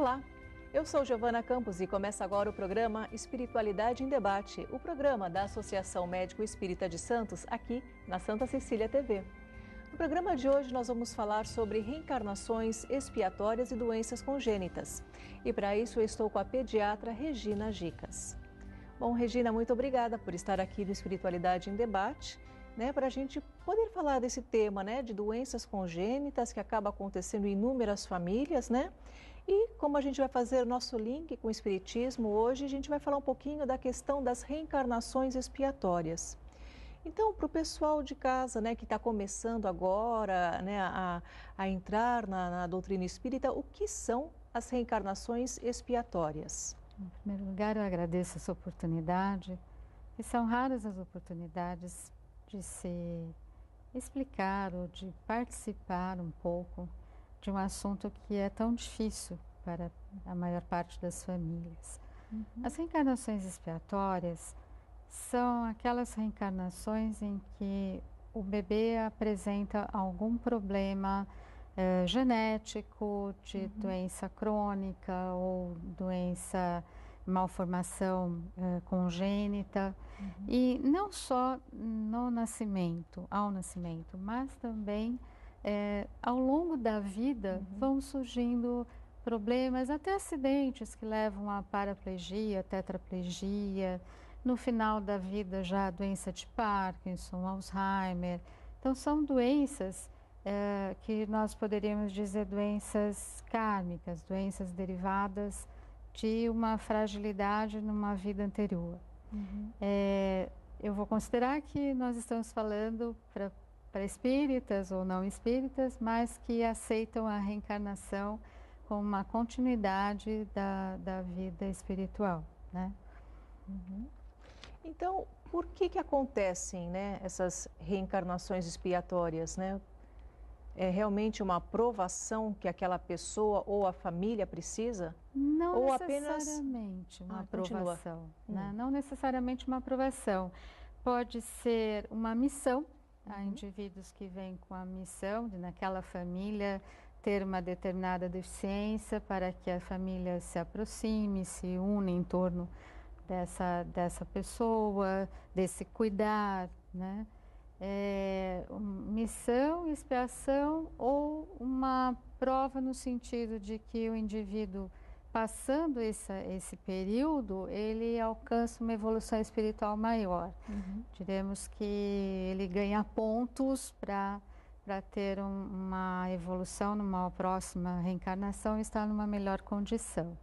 Olá, eu sou Giovana Campos e começa agora o programa Espiritualidade em Debate, o programa da Associação Médico Espírita de Santos, aqui na Santa Cecília TV. No programa de hoje nós vamos falar sobre reencarnações expiatórias e doenças congênitas. E para isso eu estou com a pediatra Regina Gicas. Bom, Regina, muito obrigada por estar aqui no Espiritualidade em Debate, para a gente poder falar desse tema, de doenças congênitas que acaba acontecendo em inúmeras famílias, E como a gente vai fazer o nosso link com o Espiritismo hoje, a gente vai falar um pouquinho da questão das reencarnações expiatórias. Então, para o pessoal de casa, que está começando agora, a entrar na doutrina espírita, o que são as reencarnações expiatórias? Em primeiro lugar, eu agradeço essa oportunidade, e são raras as oportunidades de se explicar ou de participar um pouco de um assunto que é tão difícil para a maior parte das famílias. As reencarnações expiatórias são aquelas reencarnações em que o bebê apresenta algum problema genético, de doença crônica ou doença, malformação congênita, e não só no nascimento, ao nascimento, mas também ao longo da vida vão surgindo problemas, até acidentes que levam a paraplegia, tetraplegia, no final da vida já a doença de Parkinson, Alzheimer. Então são doenças que nós poderíamos dizer doenças kármicas, doenças derivadas de uma fragilidade numa vida anterior. Eu vou considerar que nós estamos falando para espíritas ou não espíritas, mas que aceitam a reencarnação como uma continuidade da vida espiritual, Então, por que acontecem, essas reencarnações expiatórias, É realmente uma aprovação que aquela pessoa ou a família precisa? Não ou necessariamente uma aprovação, continua. Não necessariamente uma aprovação. Pode ser uma missão. Há indivíduos que vêm com a missão de naquela família ter uma determinada deficiência para que a família se aproxime, se una em torno dessa pessoa, desse cuidar, missão, expiação ou uma prova no sentido de que o indivíduo, passando esse período, ele alcança uma evolução espiritual maior. Diremos que ele ganha pontos para ter uma evolução numa próxima reencarnação e estar numa melhor condição.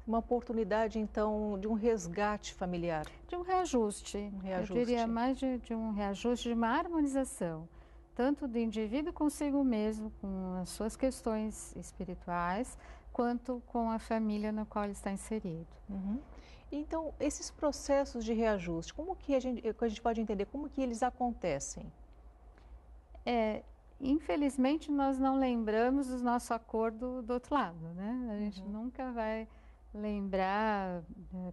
Uma oportunidade, então, de um resgate familiar. De um reajuste. Eu diria mais de um reajuste, de uma harmonização, tanto do indivíduo consigo mesmo, com as suas questões espirituais, quanto com a família na qual ele está inserido. Então, esses processos de reajuste, como que a gente pode entender, como que eles acontecem? Infelizmente, nós não lembramos do nosso acordo do outro lado, A gente nunca vai lembrar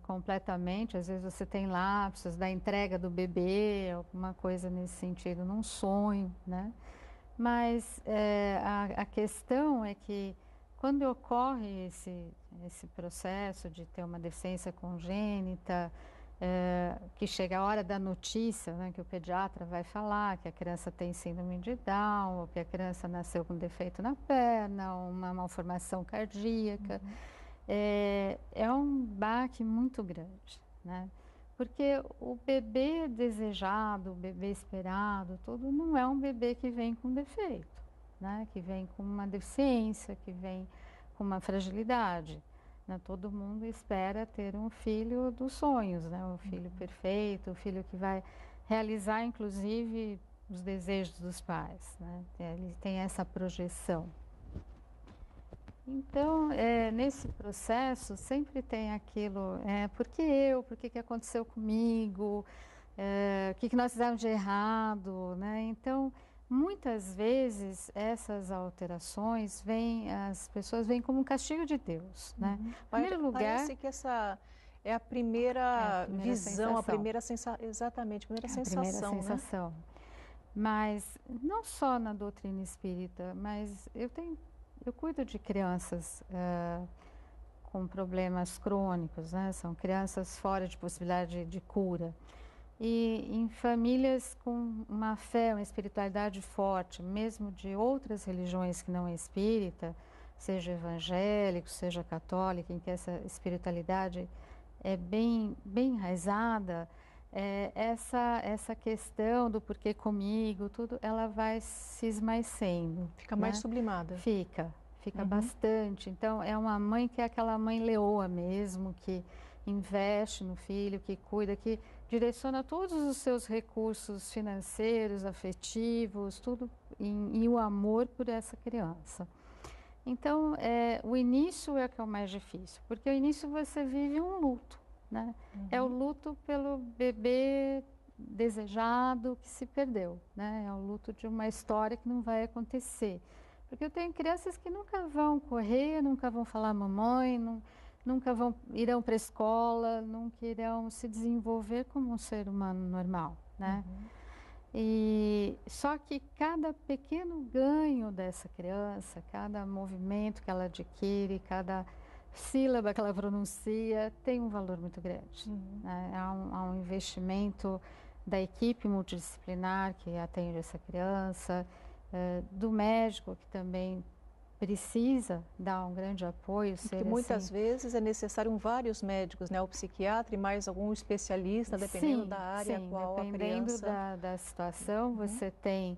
completamente. Às vezes você tem lapsos da entrega do bebê, alguma coisa nesse sentido, num sonho, Mas a questão é que quando ocorre esse processo de ter uma deficiência congênita, que chega a hora da notícia, que o pediatra vai falar que a criança tem síndrome de Down, ou que a criança nasceu com defeito na perna, ou uma malformação cardíaca, é um baque muito grande, Porque o bebê desejado, o bebê esperado, tudo não é um bebê que vem com defeito, Que vem com uma deficiência, que vem com uma fragilidade. Todo mundo espera ter um filho dos sonhos, um filho perfeito, um filho que vai realizar, inclusive, os desejos dos pais, Ele tem essa projeção. Então, nesse processo, sempre tem aquilo, por que eu? Por que aconteceu comigo? O que nós fizemos de errado? Então, muitas vezes, essas alterações as pessoas veem como um castigo de Deus, Em primeiro lugar, parece que essa é a primeira visão, sensação. a primeira sensação, exatamente, a primeira sensação, Mas não só na doutrina espírita, mas eu tenho Eu cuido de crianças com problemas crônicos, né? São crianças fora de possibilidade de cura. E em famílias com uma fé, uma espiritualidade forte, mesmo de outras religiões que não é espírita, seja evangélico, seja católica, em que essa espiritualidade é bem enraizada, essa questão do porquê comigo, tudo, ela vai se esmaecendo. Fica mais sublimada. Fica bastante. Então, é uma mãe que é aquela mãe leoa mesmo, que investe no filho, que cuida, que direciona todos os seus recursos financeiros, afetivos, tudo, e o amor por essa criança. Então, o início é que é o mais difícil, porque o início você vive um luto, né? É o luto pelo bebê desejado que se perdeu, né? É o luto de uma história que não vai acontecer. Porque eu tenho crianças que nunca vão correr, nunca vão falar mamãe, nunca irão para a escola, nunca irão se desenvolver como um ser humano normal, né? E só que cada pequeno ganho dessa criança, cada movimento que ela adquire, cada sílaba que ela pronuncia, tem um valor muito grande, né? Há um investimento da equipe multidisciplinar que atende essa criança, do médico que também precisa dar um grande apoio. Porque muitas vezes é necessário vários médicos, né? O psiquiatra e mais algum especialista, dependendo da área a qual a criança... Dependendo da situação, você tem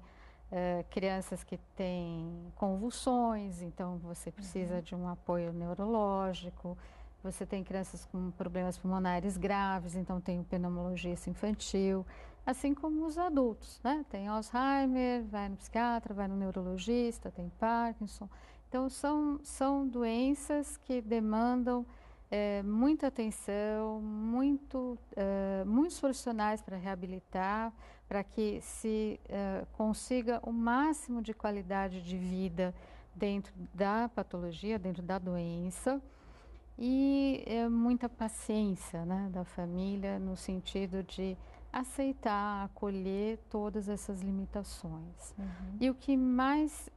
crianças que têm convulsões, então você precisa de um apoio neurológico. Você tem crianças com problemas pulmonares graves, então tem um pneumologista infantil, assim como os adultos, né? Tem Alzheimer, vai no psiquiatra, vai no neurologista, tem Parkinson. Então, são doenças que demandam muita atenção, muitos profissionais para reabilitar, para que se consiga o máximo de qualidade de vida dentro da patologia, dentro da doença, e muita paciência, né, da família, no sentido de aceitar, acolher todas essas limitações. E o que mais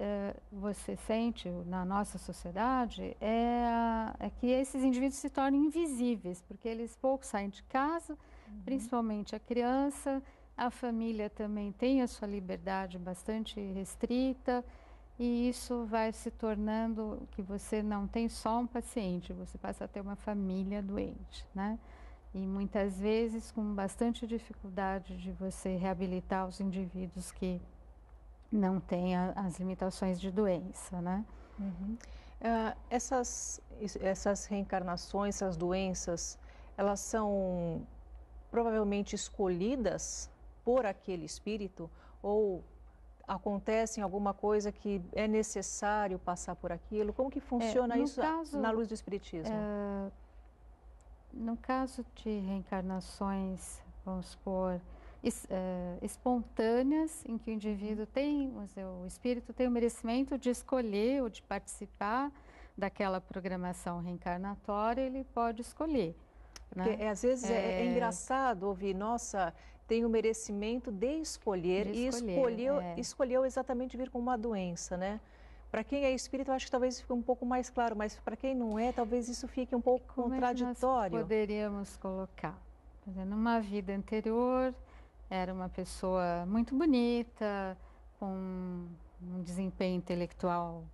você sente na nossa sociedade é que esses indivíduos se tornam invisíveis, porque eles pouco saem de casa, principalmente a criança, a família também tem a sua liberdade bastante restrita, e isso vai se tornando que você não tem só um paciente, você passa a ter uma família doente, né? E muitas vezes com bastante dificuldade de você reabilitar os indivíduos que não têm as limitações de doença, né? Essas reencarnações, essas doenças, elas são provavelmente escolhidas por aquele espírito, ou acontece alguma coisa que é necessário passar por aquilo? Como que funciona isso na luz do espiritismo? No caso de reencarnações, vamos supor, espontâneas, em que o indivíduo tem, o espírito tem o merecimento de escolher ou de participar daquela programação reencarnatória, ele pode escolher. Porque às vezes é engraçado ouvir, nossa, tem o merecimento de escolher, e escolheu exatamente vir com uma doença, né? Para quem é espírita, eu acho que talvez fique um pouco mais claro, mas para quem não é, talvez isso fique um pouco contraditório. Como poderíamos colocar? Numa vida anterior, era uma pessoa muito bonita, com um desempenho intelectual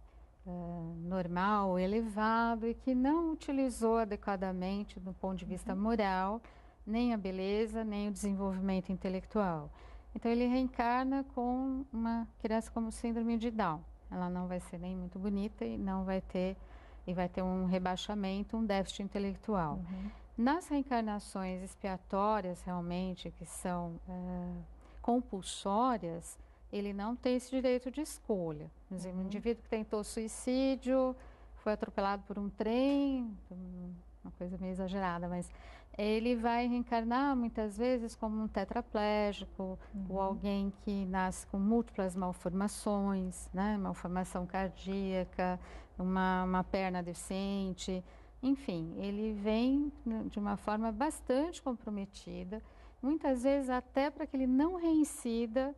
normal, elevado, e que não utilizou adequadamente do ponto de vista moral, nem a beleza, nem o desenvolvimento intelectual. Então, ele reencarna com uma criança como síndrome de Down. Ela não vai ser nem muito bonita e vai ter um rebaixamento, um déficit intelectual. Nas reencarnações expiatórias, realmente, que são compulsórias, ele não tem esse direito de escolha. Por exemplo, um indivíduo que tentou suicídio, foi atropelado por um trem, uma coisa meio exagerada, mas ele vai reencarnar muitas vezes como um tetraplégico, ou alguém que nasce com múltiplas malformações, né? Malformação cardíaca, uma perna deficiente, enfim, ele vem de uma forma bastante comprometida, muitas vezes até para que ele não reincida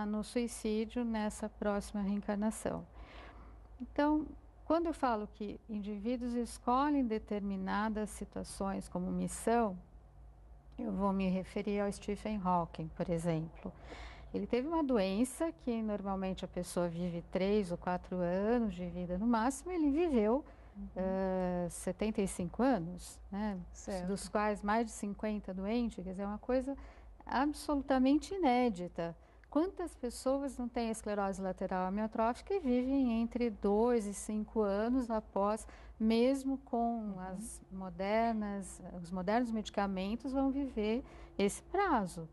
no suicídio nessa próxima reencarnação. Então, quando eu falo que indivíduos escolhem determinadas situações como missão, eu vou me referir ao Stephen Hawking, por exemplo. Ele teve uma doença que normalmente a pessoa vive 3 ou 4 anos de vida no máximo, ele viveu 75 anos, né? Dos quais mais de 50 doentes, quer dizer, é uma coisa absolutamente inédita. Quantas pessoas não têm esclerose lateral amiotrófica e vivem entre 2 e 5 anos após, mesmo com os modernos medicamentos, vão viver esse prazo,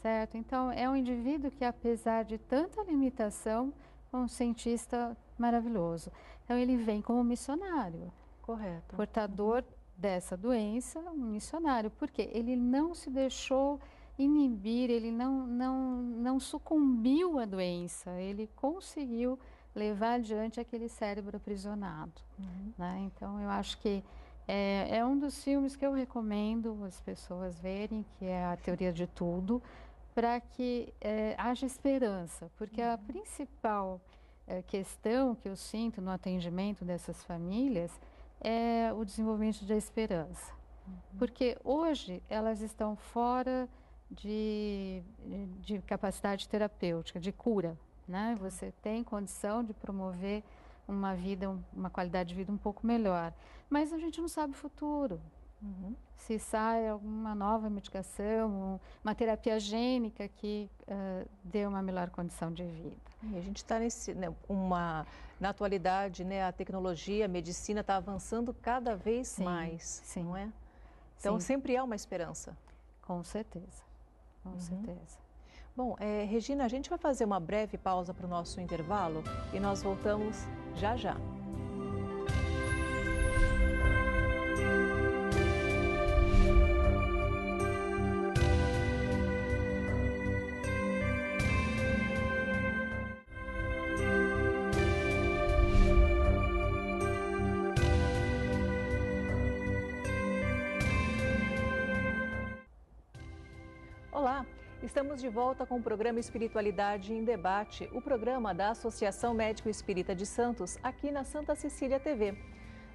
certo? Então, é um indivíduo que, apesar de tanta limitação, é um cientista maravilhoso. Então, ele vem como missionário. Correto. Portador dessa doença, um missionário, porque ele não se deixou inibir, ele não sucumbiu à doença, ele conseguiu levar adiante aquele cérebro aprisionado. Né? Então, eu acho que é um dos filmes que eu recomendo as pessoas verem, que é A Teoria de Tudo, para que haja esperança, porque a principal questão que eu sinto no atendimento dessas famílias é o desenvolvimento da esperança. Porque hoje elas estão fora de capacidade terapêutica, de cura, né? Você tem condição de promover uma vida, uma qualidade de vida um pouco melhor, mas a gente não sabe o futuro. Se sai alguma nova medicação, uma terapia gênica que dê uma melhor condição de vida. E a gente está na atualidade, né, a tecnologia, a medicina está avançando cada vez mais, não é? Então, sempre há uma esperança. Com certeza, com certeza. Bom, Regina, a gente vai fazer uma breve pausa para o nosso intervalo e nós voltamos já já. Olá, estamos de volta com o programa Espiritualidade em Debate, o programa da Associação Médico Espírita de Santos, aqui na Santa Cecília TV.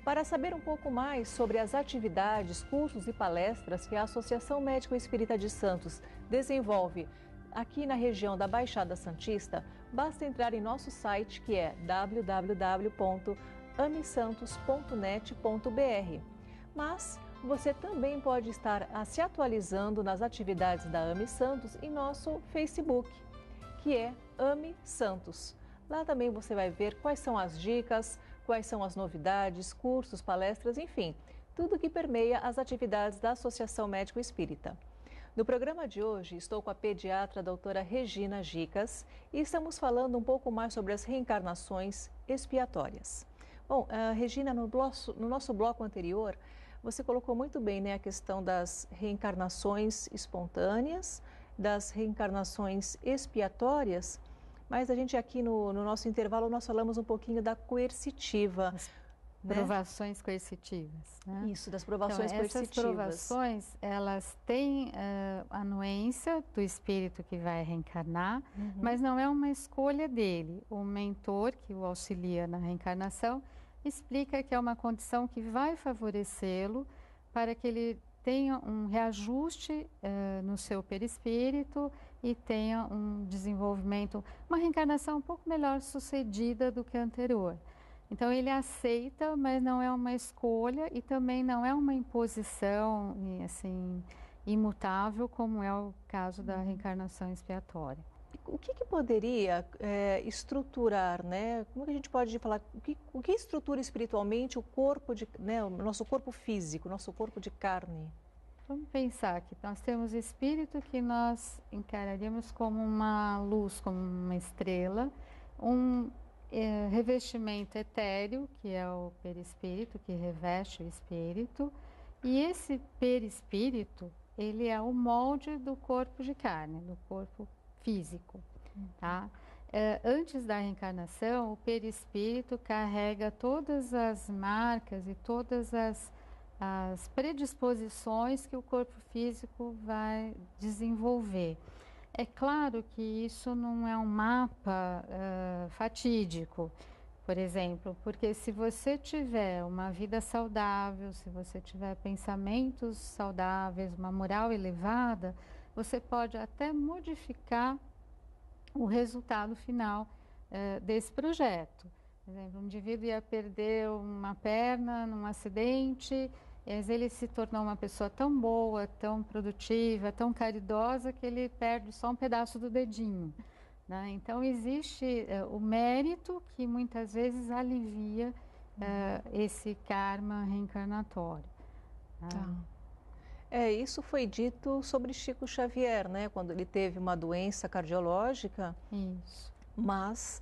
Para saber um pouco mais sobre as atividades, cursos e palestras que a Associação Médico Espírita de Santos desenvolve aqui na região da Baixada Santista, basta entrar em nosso site, que é www.amisantos.net.br. Mas você também pode estar se atualizando nas atividades da AME Santos em nosso Facebook, que é AME Santos. Lá também você vai ver quais são as dicas, quais são as novidades, cursos, palestras, enfim, tudo que permeia as atividades da Associação Médico Espírita. No programa de hoje, estou com a pediatra doutora Regina Gicas e estamos falando um pouco mais sobre as reencarnações expiatórias. Bom, Regina, no nosso bloco anterior, você colocou muito bem, né, a questão das reencarnações espontâneas, das reencarnações expiatórias, mas a gente aqui no nosso intervalo nós falamos um pouquinho da coercitiva. Provações coercitivas. Né? Isso, das provações coercitivas. Essas provações, elas têm a anuência do espírito que vai reencarnar, mas não é uma escolha dele. O mentor que o auxilia na reencarnação explica que é uma condição que vai favorecê-lo para que ele tenha um reajuste no seu perispírito e tenha um desenvolvimento, uma reencarnação um pouco melhor sucedida do que a anterior. Então ele aceita, mas não é uma escolha e também não é uma imposição assim imutável, como é o caso da reencarnação expiatória. O que poderia estruturar, né? Como que a gente pode falar? O que estrutura espiritualmente o corpo o nosso corpo físico, o nosso corpo de carne? Vamos pensar que nós temos espírito que nós encararíamos como uma luz, como uma estrela, um revestimento etéreo, que é o perispírito, que reveste o espírito, e esse perispírito, ele é o molde do corpo de carne, do corpo físico, tá? Antes da reencarnação, o perispírito carrega todas as marcas e todas as predisposições que o corpo físico vai desenvolver. É claro que isso não é um mapa fatídico, por exemplo, porque se você tiver uma vida saudável, se você tiver pensamentos saudáveis, uma moral elevada, você pode até modificar o resultado final desse projeto. Por exemplo, um indivíduo ia perder uma perna num acidente, mas ele se tornou uma pessoa tão boa, tão produtiva, tão caridosa, que ele perde só um pedaço do dedinho, né? Então, existe o mérito que muitas vezes alivia esse karma reencarnatório. Tá. Isso foi dito sobre Chico Xavier, né? Quando ele teve uma doença cardiológica, Isso. mas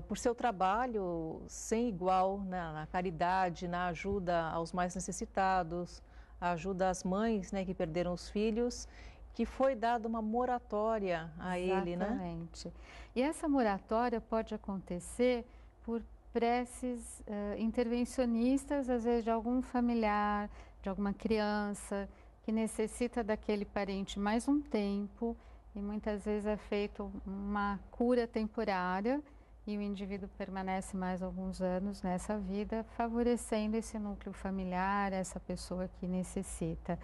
por seu trabalho sem igual, né, na caridade, na ajuda aos mais necessitados, a ajuda às mães, né, que perderam os filhos, que foi dada uma moratória a ele, né? Exatamente. E essa moratória pode acontecer por preces intervencionistas, às vezes de algum familiar, de alguma criança, que necessita daquele parente mais um tempo, e muitas vezes é feita uma cura temporária, e o indivíduo permanece mais alguns anos nessa vida, favorecendo esse núcleo familiar, essa pessoa que necessita.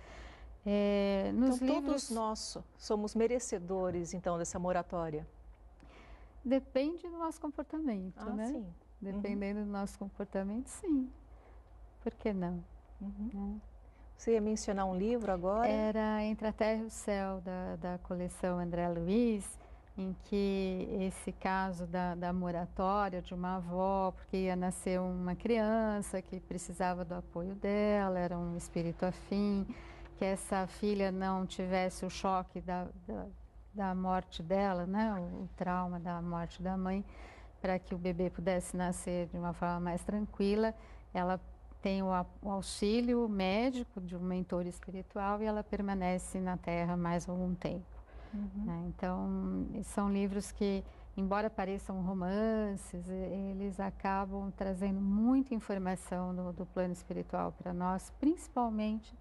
Então, todos nós somos merecedores, então, dessa moratória? Depende do nosso comportamento, né? Sim. Dependendo do nosso comportamento, sim. Por que não? Você ia mencionar um livro agora? Era Entre a Terra e o Céu, da coleção André Luiz, em que esse caso da moratória de uma avó, porque ia nascer uma criança que precisava do apoio dela, era um espírito afim, que essa filha não tivesse o choque da morte dela, né, o trauma da morte da mãe, para que o bebê pudesse nascer de uma forma mais tranquila. Ela tem o auxílio médico de um mentor espiritual e ela permanece na Terra mais algum tempo. Né? Então, são livros que, embora pareçam romances, eles acabam trazendo muita informação do plano espiritual para nós, principalmente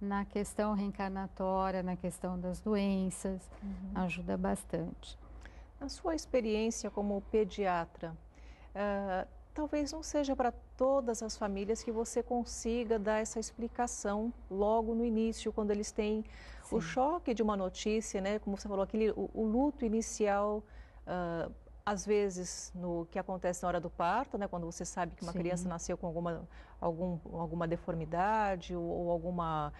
na questão reencarnatória, na questão das doenças, ajuda bastante. Na sua experiência como pediatra, talvez não seja para todas as famílias que você consiga dar essa explicação logo no início, quando eles têm o choque de uma notícia, né? Como você falou, o luto inicial, às vezes no que acontece na hora do parto, né? Quando você sabe que uma criança nasceu com alguma deformidade ou alguma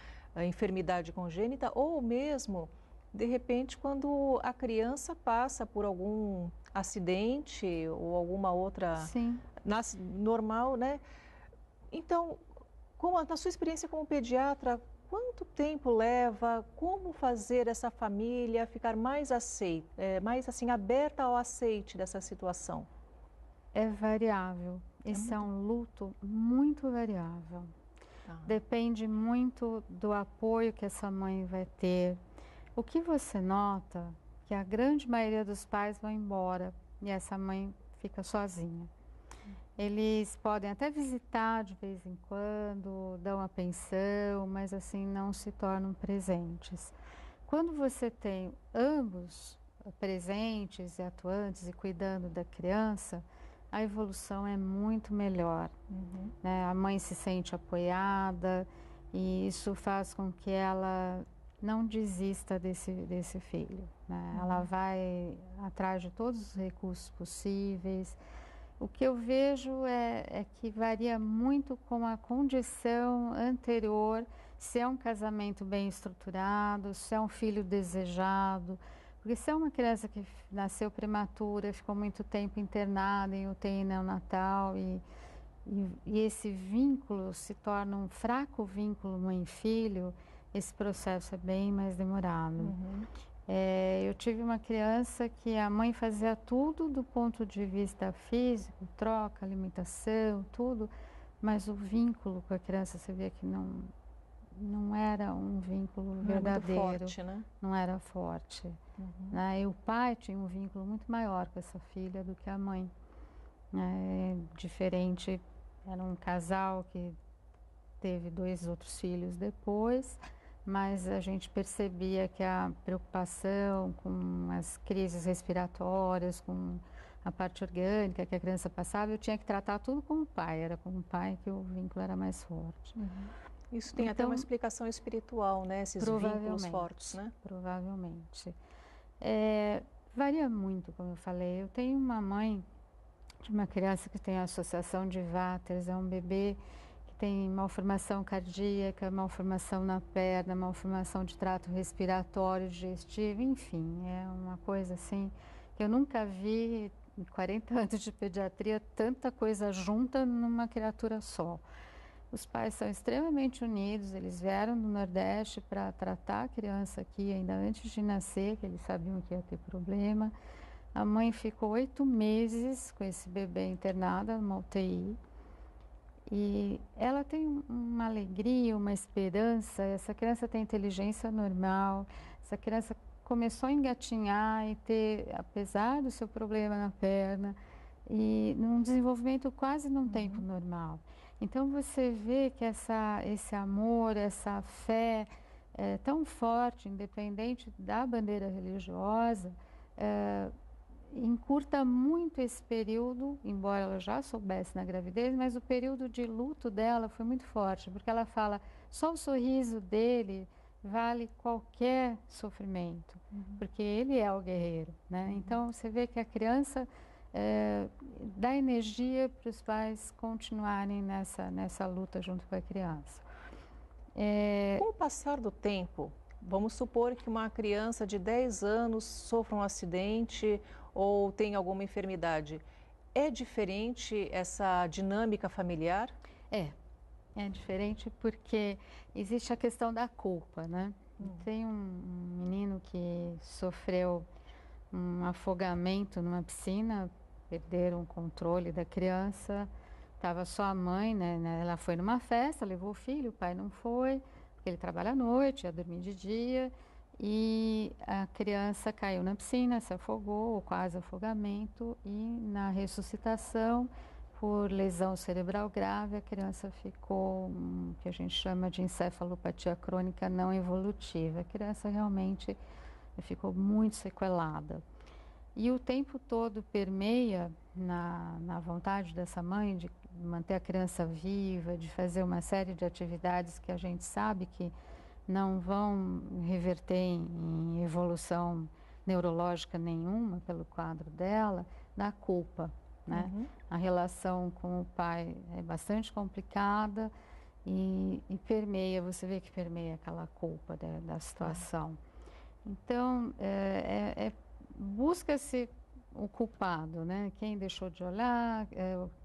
enfermidade congênita, ou mesmo de repente, quando a criança passa por algum acidente ou alguma outra, nasce normal, né? Então, na sua experiência como pediatra, quanto tempo leva? Como fazer essa família ficar mais mais assim aberta ao aceite dessa situação? É variável. Esse é um luto muito variável. Depende muito do apoio que essa mãe vai ter. O que você nota que a grande maioria dos pais vão embora e essa mãe fica sozinha. Eles podem até visitar de vez em quando, dão a pensão, mas assim não se tornam presentes. Quando você tem ambos presentes e atuantes e cuidando da criança, a evolução é muito melhor. Né? A mãe se sente apoiada e isso faz com que ela não desista desse filho, né? Ela vai atrás de todos os recursos possíveis. O que eu vejo é que varia muito com a condição anterior, se é um casamento bem estruturado, se é um filho desejado, porque se é uma criança que nasceu prematura, ficou muito tempo internada em UTI neonatal e esse vínculo se torna um fraco vínculo mãe-filho, esse processo é bem mais demorado. Eu tive uma criança que a mãe fazia tudo do ponto de vista físico, troca, alimentação, tudo, mas o vínculo com a criança, você vê que não era um vínculo verdadeiro. Não era forte, né? Não era forte. Né? E o pai tinha um vínculo muito maior com essa filha do que a mãe. Diferente, era um casal que teve 2 outros filhos depois, mas a gente percebia que a preocupação com as crises respiratórias, com a parte orgânica que a criança passava, eu tinha que tratar tudo com o pai, era com o pai que o vínculo era mais forte. Isso tem até uma explicação espiritual, né? Esses vínculos fortes, né? Provavelmente. Varia muito, como eu falei. Eu tenho uma mãe de uma criança que tem a associação de Vatters, é um bebê que tem malformação cardíaca, malformação na perna, malformação de trato respiratório, digestivo, enfim, é uma coisa assim que eu nunca vi em 40 anos de pediatria, tanta coisa junta numa criatura só. Os pais são extremamente unidos, eles vieram do Nordeste para tratar a criança aqui ainda antes de nascer, que eles sabiam que ia ter problema. A mãe ficou 8 meses com esse bebê internada numa UTI. E ela tem uma alegria, uma esperança. Essa criança tem inteligência normal. Essa criança começou a engatinhar e ter, apesar do seu problema na perna, e num desenvolvimento quase num tempo normal. Então você vê que esse amor, essa fé é tão forte, independente da bandeira religiosa, encurta muito esse período, embora ela já soubesse na gravidez, mas o período de luto dela foi muito forte, porque ela fala, só o sorriso dele vale qualquer sofrimento, porque ele é o guerreiro, né? Então você vê que a criança dá energia para os pais continuarem nessa luta junto com a criança. Com o passar do tempo, vamos supor que uma criança de 10 anos sofra um acidente ou tenha alguma enfermidade. É diferente essa dinâmica familiar? É diferente porque existe a questão da culpa, né? Tem um menino que sofreu um afogamento numa piscina, perderam o controle da criança, estava só a mãe, né? Ela foi numa festa, levou o filho, o pai não foi, porque ele trabalha à noite, ia dormir de dia, e a criança caiu na piscina, se afogou, ou quase afogamento, e na ressuscitação, por lesão cerebral grave, a criança ficou, que a gente chama de encefalopatia crônica não evolutiva. A criança realmente ficou muito sequelada. E o tempo todo permeia na vontade dessa mãe de manter a criança viva, de fazer uma série de atividades que a gente sabe que não vão reverter em evolução neurológica nenhuma pelo quadro dela, da culpa, né? A relação com o pai é bastante complicada e permeia, você vê que permeia aquela culpa da situação. Então, busca-se o culpado, né? Quem deixou de olhar,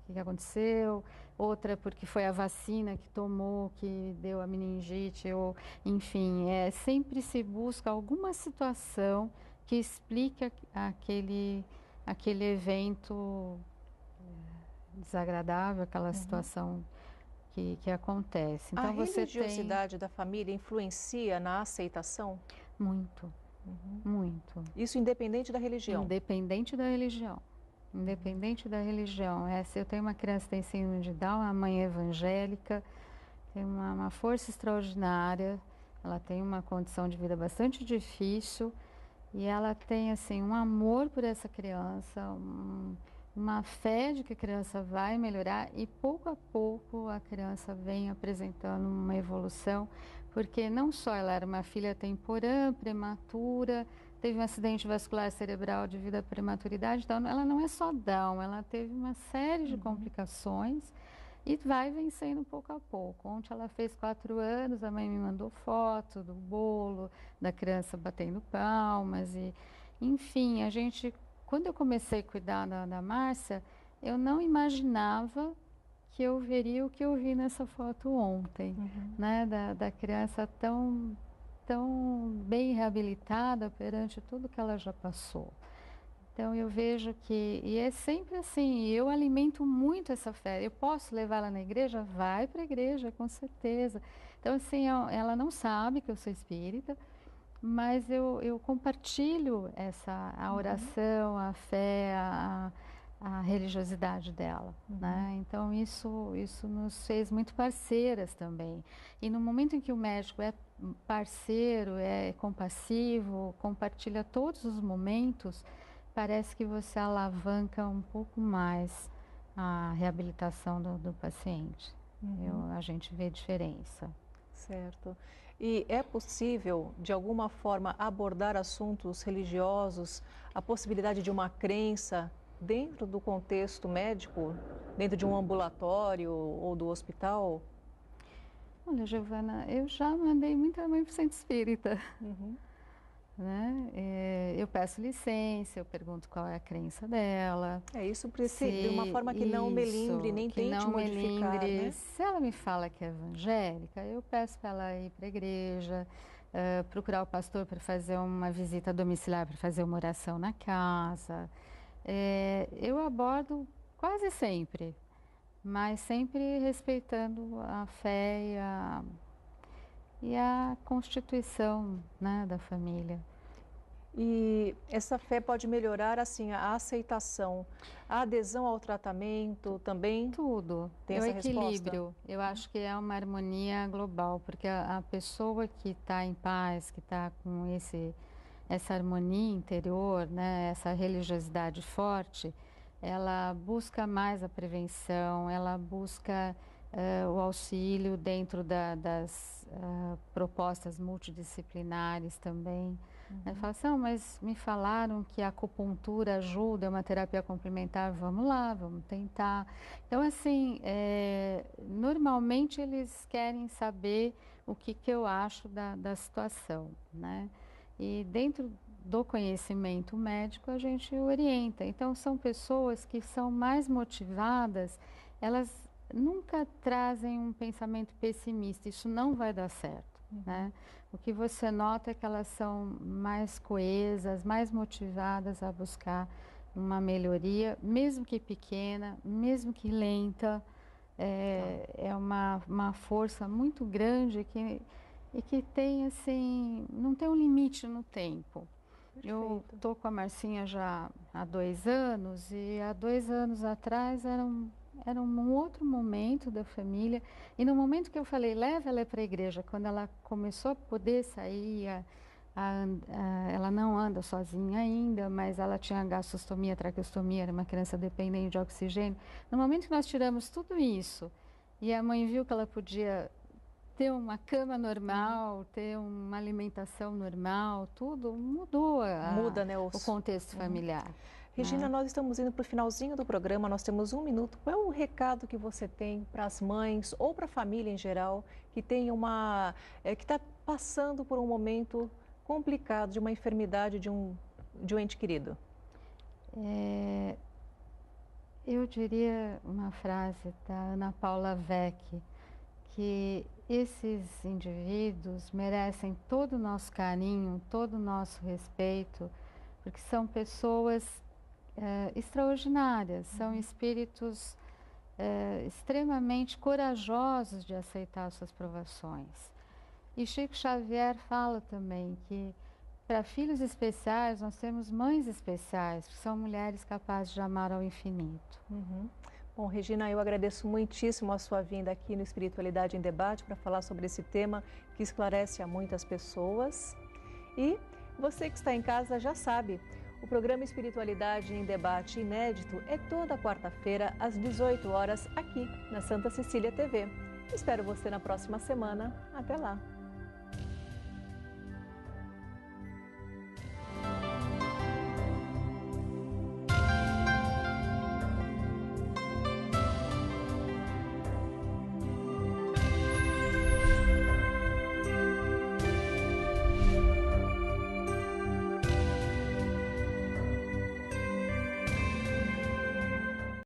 o que aconteceu, outra porque foi a vacina que tomou, que deu a meningite, ou enfim, sempre se busca alguma situação que explique aquele evento desagradável, aquela situação que acontece. Então, a religiosidade da família influencia na aceitação? Muito. Muito. Isso independente da religião? Independente da religião. Independente da religião. Eu tenho uma criança que tem síndrome de Down, uma mãe evangélica, tem uma força extraordinária, ela tem uma condição de vida bastante difícil e ela tem assim um amor por essa criança, uma fé de que a criança vai melhorar e pouco a pouco a criança vem apresentando uma evolução, porque não só ela era uma filha temporã, prematura, teve um acidente vascular cerebral devido à prematuridade, então ela não é só Down, ela teve uma série de complicações e vai vencendo pouco a pouco. Ontem ela fez 4 anos, a mãe me mandou foto do bolo, da criança batendo palmas e, enfim, quando eu comecei a cuidar da Márcia, eu não imaginava que eu veria o que eu vi nessa foto ontem, né? Da criança tão bem reabilitada perante tudo que ela já passou. Então eu vejo e é sempre assim, eu alimento muito essa fé. Eu posso levá-la na igreja? Vai para a igreja, com certeza. Então assim, ela não sabe que eu sou espírita, mas eu compartilho a oração, a fé, a religiosidade dela, né? Então isso nos fez muito parceiras também. E no momento em que o médico é parceiro, é compassivo, compartilha todos os momentos, parece que você alavanca um pouco mais a reabilitação do paciente. A gente vê diferença. Certo. E é possível, de alguma forma, abordar assuntos religiosos, a possibilidade de uma crença dentro do contexto médico, dentro de um ambulatório ou do hospital? Olha, Giovana, eu já mandei muita mãe para o centro espírita. Né? Eu peço licença, eu pergunto qual é a crença dela. É isso, de uma forma que não melindre, nem tente modificar, né? Se ela me fala que é evangélica, eu peço para ela ir para a igreja, procurar o pastor para fazer uma visita domiciliar, para fazer uma oração na casa. Eu abordo quase sempre, mas sempre respeitando a fé e a constituição, né, da família. E essa fé pode melhorar, assim, a aceitação, a adesão ao tratamento também? Tudo. Tem É o essa equilíbrio. resposta? Eu acho que é uma harmonia global, porque a pessoa que está em paz, que está com essa harmonia interior, né, essa religiosidade forte, ela busca mais a prevenção, ela busca o auxílio dentro das propostas multidisciplinares também. Fala assim, mas me falaram que a acupuntura ajuda, é uma terapia complementar, vamos lá, vamos tentar. Então, assim, normalmente eles querem saber o que eu acho da situação, né? E dentro do conhecimento médico a gente orienta. Então, são pessoas que são mais motivadas, elas nunca trazem um pensamento pessimista, isso não vai dar certo, né? O que você nota é que elas são mais coesas, mais motivadas a buscar uma melhoria, mesmo que pequena, mesmo que lenta, é uma força muito grande e que tem, assim, não tem um limite no tempo. Perfeito. Eu estou com a Marcinha já há 2 anos e há 2 anos atrás era um outro momento da família. E no momento que eu falei, leva ela para a igreja, quando ela começou a poder sair, ela não anda sozinha ainda, mas ela tinha gastrostomia, traqueostomia, era uma criança dependente de oxigênio. No momento que nós tiramos tudo isso e a mãe viu que ela podia ter uma cama normal, ter uma alimentação normal, tudo mudou Muda, né, o contexto familiar. Regina, nós estamos indo para o finalzinho do programa, nós temos 1 minuto. Qual é o recado que você tem para as mães ou para a família em geral que tem que está passando por um momento complicado de uma enfermidade de um ente querido? Eu diria uma frase da Ana Paula Vecchi, que esses indivíduos merecem todo o nosso carinho, todo o nosso respeito, porque são pessoas extraordinárias, são espíritos extremamente corajosos de aceitar suas provações. E Chico Xavier fala também que para filhos especiais nós temos mães especiais, que são mulheres capazes de amar ao infinito. Bom, Regina, eu agradeço muitíssimo a sua vinda aqui no Espiritualidade em Debate para falar sobre esse tema que esclarece a muitas pessoas. E você que está em casa já sabe, o programa Espiritualidade em Debate inédito é toda quarta-feira às 18 horas aqui na Santa Cecília TV. Espero você na próxima semana. Até lá!